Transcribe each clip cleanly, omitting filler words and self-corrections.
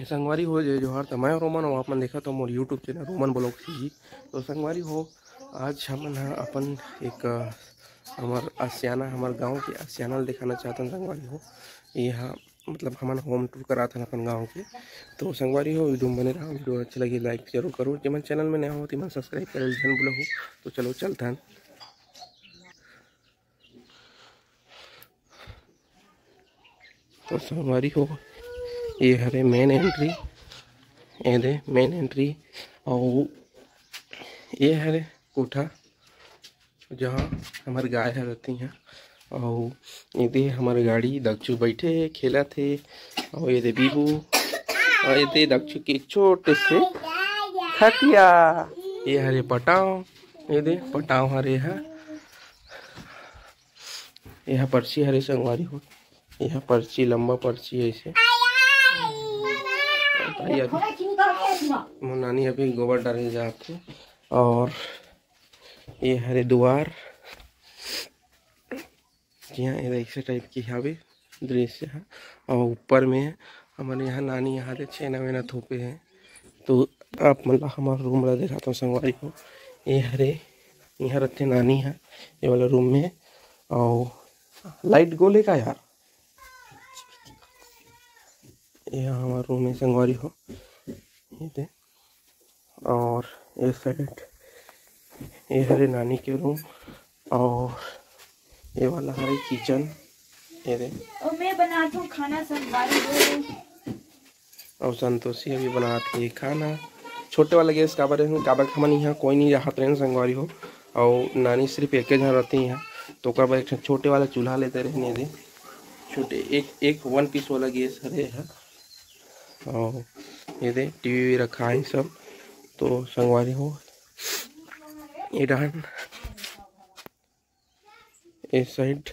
संगवारी हो जय जोहार। तो मैं रोमन और आपने देखा तो मोर यूट्यूब चैनल रोमन ब्लॉग जी। तो संगवारी हो आज हम अपन एक हमार आसियाना हमार गांव के आसियाना दिखाना चाहते हैं। संगवारी हो यहाँ मतलब हमारा होम टूर करा था अपन गांव के। तो संगवारी हो वीडियो बने रहा, वीडियो अच्छा लगी लाइक जरूर करो। जब चैनल में नया हो तो मन सब्सक्राइब करे जन बोला हो। तो चलो चलता है। तो संगवारी हो ये हरे मेन एंट्री, ये दे मेन एंट्री और ये है कोठा जहाँ हमारे गाय है रहती हैं। और ये दे हमारे गाड़ी दक्षु बैठे खेला थे। और ये दे बीबू और ये दे दक्षु के छोटे से खटिया। ये हरे पटाव, ये दे पटाव हरे है। यह पर्ची हरे संगवारी हो, यह पर्ची लंबा पर्ची ऐसे। नानी अभी गोबर डाले जाते। और ये हरे द्वार जी हाँ, ऐसे टाइप की हवे दृश्य है। और ऊपर में हमारे यहाँ नानी यहाँ से छेना वेना थोपे हैं। तो आप मतलब हमारा रूम वाला दिखाता हूँ संगवारी को। ये हरे यहाँ रखते नानी है ये वाला रूम में। और लाइट गोले का यार यह हमारा रूम है संगवारी हो ये दे। और ये साइड ये हरे नानी के रूम। और ये वाला हरे किचन ये दे। और मैं बनाती हूँ खाना संगवारी हो। और संतोषी अभी बनाती है खाना। छोटे वाला गैस काबर हमन यहाँ कोई नहीं रहते हैं संगवारी हो। और नानी सिर्फ एक जहाँ रहती हैं। तो एक छोटे वाला चूल्हा लेते रहने दे। छोटे एक 1 पीस वाला गैस हरे है। और ये दे टीवी रखा है सब। तो संगवारी हो ये डहन इस साइड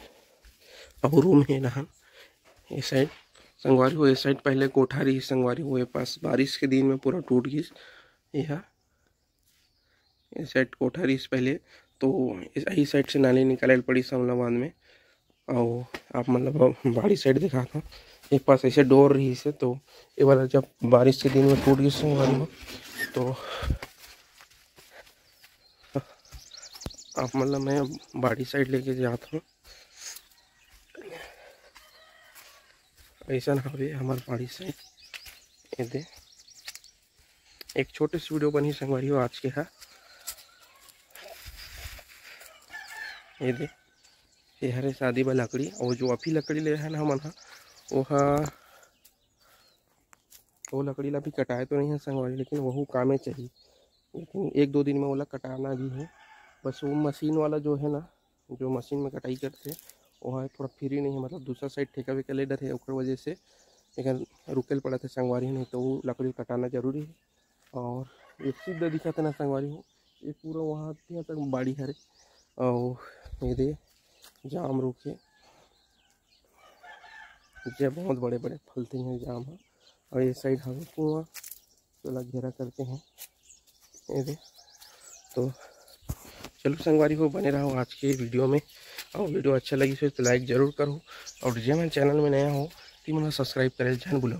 और रूम है डहन इस साइड संगवारी हो। इस साइड पहले कोठारी संगवारी हो, ये पास बारिश के दिन में पूरा टूट गई। यह इस साइड कोठारी इस पहले तो इस साइड से नाली निकाले पड़ी समलाबाद में। और आप मतलब बाड़ी साइड दिखा था एक पास ऐसे डोर रही से। तो ये वाला जब बारिश के दिन में टूट गई संगवारी हो तो आप मतलब मैं बाड़ी साइड लेके जाता हूँ। ऐसा ना हो हमारे बाड़ी साइड ये दे। एक छोटे से वीडियो बनी संगवारी हो आज के है ये दे। ये हरे शादी वाला लकड़ी और जो अभी लकड़ी ले है ना हमन वो लकड़ी ला भी कटाए तो नहीं है संगवारी, लेकिन वह कामे चाहिए। लेकिन 1-2 दिन में ओला कटाना भी है। बस वो मशीन वाला जो है ना, जो मशीन में कटाई करते हैं वो है थोड़ा फ्री नहीं है, मतलब दूसरा साइड ठेका वेका ले डर है उस वजह से। लेकिन रुकल पड़ा था संगवारी नहीं तो वो लकड़ी कटाना जरूरी है। और ये सीधा दिखा था ना संगवारी हो ये पूरा वहाँ तक बाड़ी हरे। और ये दे जाम रुके जब बहुत बड़े बड़े फलते हैं जाम है। और ये साइड हमें कुआं चला घेरा करते हैं ये दे। तो चलो संगवारी हो बने रहो आज के वीडियो में। और वीडियो अच्छा लगी तो लाइक जरूर करो। और जब मैं चैनल में नया हो तो मैंने सब्सक्राइब करे जान बोलो।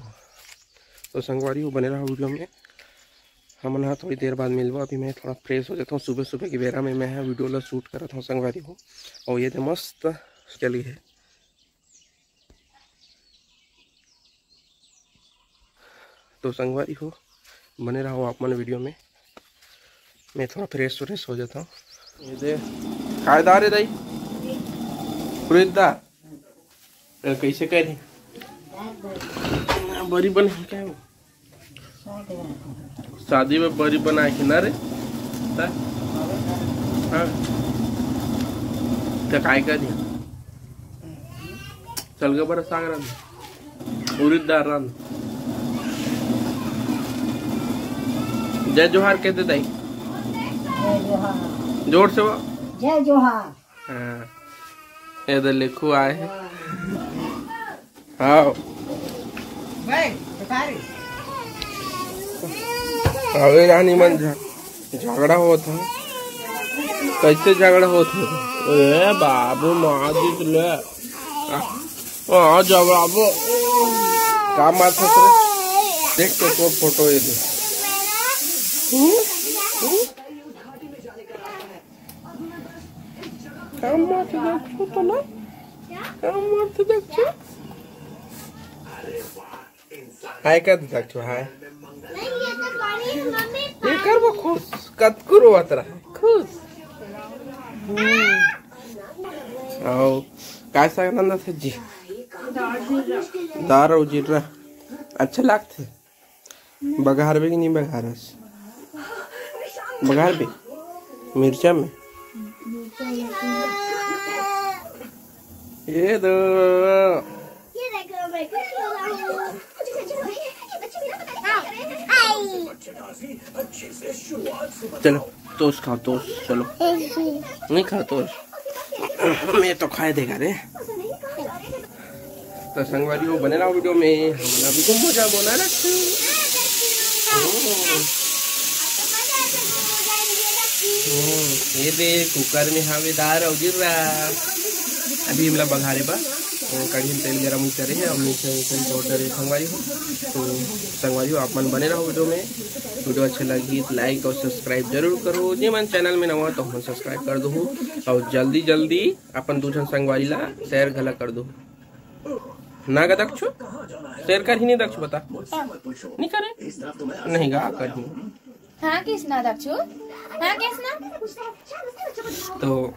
तो संगवारी हो बने रहो वीडियो में। हम ना थोड़ी देर बाद मिलवा। अभी मैं थोड़ा फ्रेश हो जाता हूँ। सुबह सुबह की बेरा में मैं वीडियो ला शूट कर रहा हूँ संगवारी हो। और ये तो मस्त चली है। तो संगवारी हो बने रहो आप मन वीडियो में। मैं थोड़ा फ्रेश हो जाता हूँ। ये दे कायदार है दाई खरीदार कैसे करे बड़ी बन क्या शादी में बड़ी बना के ना रे क्या काय कर दिया चल गया बड़ा साग रंग उड़ीदार रंग। जय जोहार कहते दाई जोर से वो जय जोहार। हाँ इधर लिखो आए हैं। हाँ अबे रानी मन झगड़ा होता है। कैसे झगड़ा होता है बाबू माँ जी ले झगड़ा काम बात देख तो फोटो ये देख। काम मारते देखो तो ना, काम मारते देखो। हाय कर देखो हाय। ये कर वो खुश कत करो अतरा खुश। आओ कैसा नंदा से जी दार और जीरा अच्छा लगते बघार भी कि नहीं बघारस बघार भी मिर्चा में ये दो चलो तोस खाओ तोस चलो नहीं खाओ तोस मैं तो खाए देगा रे। तो संगवारी हो बने रहा वीडियो में हम अभी को मजा बोला रखो। ये दे कुकर में हवेदार और गिर रहा अभी हमला बघारे बा कढ़ी में तेल गरम करे है और नीचे पाउडर संगवारी हो। तो संगवारी हो आप मन बने रहो वीडियो में। वीडियो अच्छा लगी तो लाइक और सब्सक्राइब जरूर करो। जे मन चैनल में नवा तो हम सब्सक्राइब कर दो और जल्दी जल्दी अपन दूसरा संगवारी ला शेयर घला कर दो ना गा दक्षु शेयर कर ही नहीं दक्षु बता नहीं करे नहीं गा कर ही हाँ किसना दक्षु हाँ किसना तो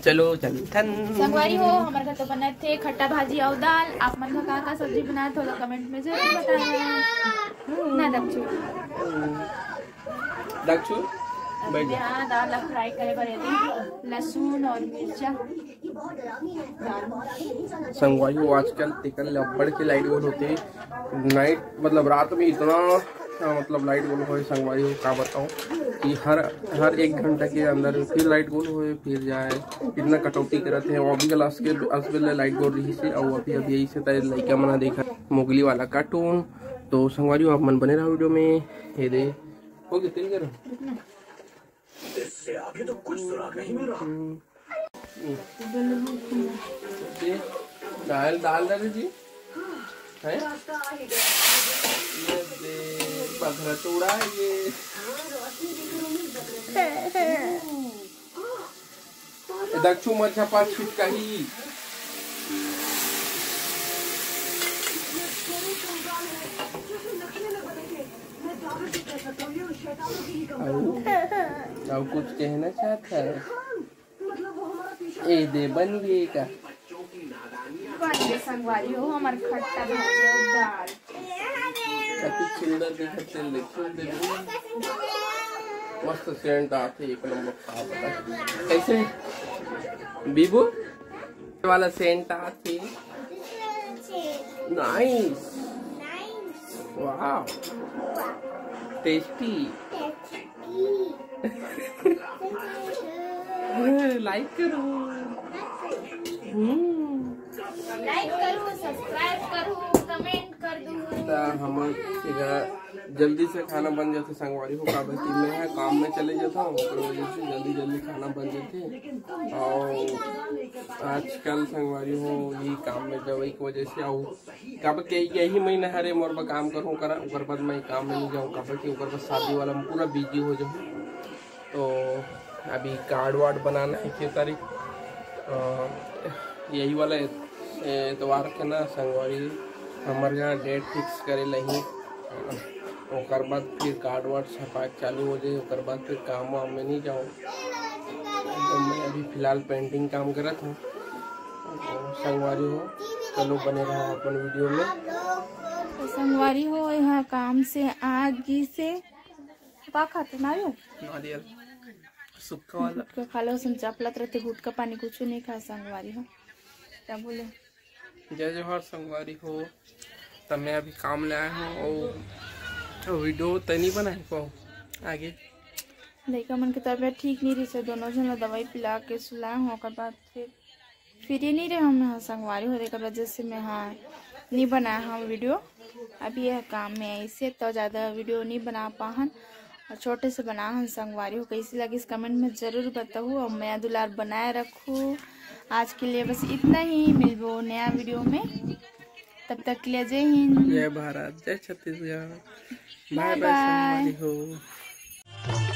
चलो चल संगवारी हो हमारे घर तो बने थे खट्टा भाजी और दाल। आप मन का सब्जी बनाए तो कमेंट में जरूर बताना ना दक्षु दक्षु यहाँ दाल फ्राई करे बड़े लहसुन और मिर्चा संगवारी हो आजकल तिकल लपड़ के लाइट गोल होते नाइट मतलब रात में इतना मतलब लाइट गोल हो संगवारी हो का बताऊं कि हर 1 घंटा के अंदर फिर लाइट गोल हो फिर जाए इतना कटौती करते हैं। अभी क्लास के असबेले लाइट गोल रही से और अभी अभी यही से लड़का मना देखा मोगली वाला कार्टून। तो संगवारी हो आप मन बने रहा वीडियो में। ये दे हो गया तेल गरम इससे आगे तो कुछ सुराग नहीं मिल रहा। दाल दाल दाल जी है ये पथरा चूड़ा है ये दक्षु मच्छा पास छिटका ही और कुछ कहना चाहता है ए दे बन गए का संगवारी हो हमारे खट्टा भाजी और दाल काफी सुंदर दिखते हैं मस्त सेंट आते एक नंबर कैसे बीबू वाला सेंट आते नाइस वाह टेस्टी लाइक करो लाइक करो सब्सक्राइब करो कमेंट कर दो। हम जल्दी से खाना बन जाते संगवारी हो काबल में है काम में चले जाता हूँ वजह से जल्दी जल्दी खाना बन जाते। और आजकल संगवारी हो यही काम में दवाई की वजह से आऊ काबल के यही महीना हरे मोर पर काम करूँ करा ऊपर बाद मैं काम में नहीं जाऊँ काबल के ऊपर पर शादी वाला में पूरा बिजी हो जाऊँ। तो अभी कार्ड वार्ड बनाना है 21 तारीख यही वाला एतवार के ना संगवारी हमारे यहाँ डेट फिक्स करे लही ओकर बाद फिर कार्ड वार्ड छपा चालू हो जाए ओकर बाद फिर काम वाम में नहीं जाऊँ। तो मैं अभी फिलहाल पेंटिंग काम करत हूँ। तो संगवारी हो चलो बने रहा अपन वीडियो में। तो संगवारी हो यहाँ काम से आगे से का खाते नारियल सुक्का वाला खा लो सुन चापलत रहते गुटका पानी कुछ नहीं खा संगवारी हो क्या बोले जय जोहर संगवारी हो। तब मैं अभी काम ले आया हूँ और वीडियो तनी बनाए पाओ आगे लड़का मन की तबीयत ठीक नहीं रही से दोनों जन दवाई पिला के सुलाए हूँ और बाद फिर ये नहीं रहे हम यहाँ संगवारी हो देकर वजह से मैं हाँ नहीं बनाया हाँ वीडियो अभी यह काम में ऐसे तो ज़्यादा वीडियो नहीं बना पाहन और छोटे से बना हन संगवारी हो कैसी लगी इस कमेंट में ज़रूर बताओ और मैं दुलार बनाए रखूँ। आज के लिए बस इतना ही मिलबो नया वीडियो में। तब तक के लिए जय हिंद, जय भारत, जय Chhattisgarh. Bye bye bye bye. संगवारी हो।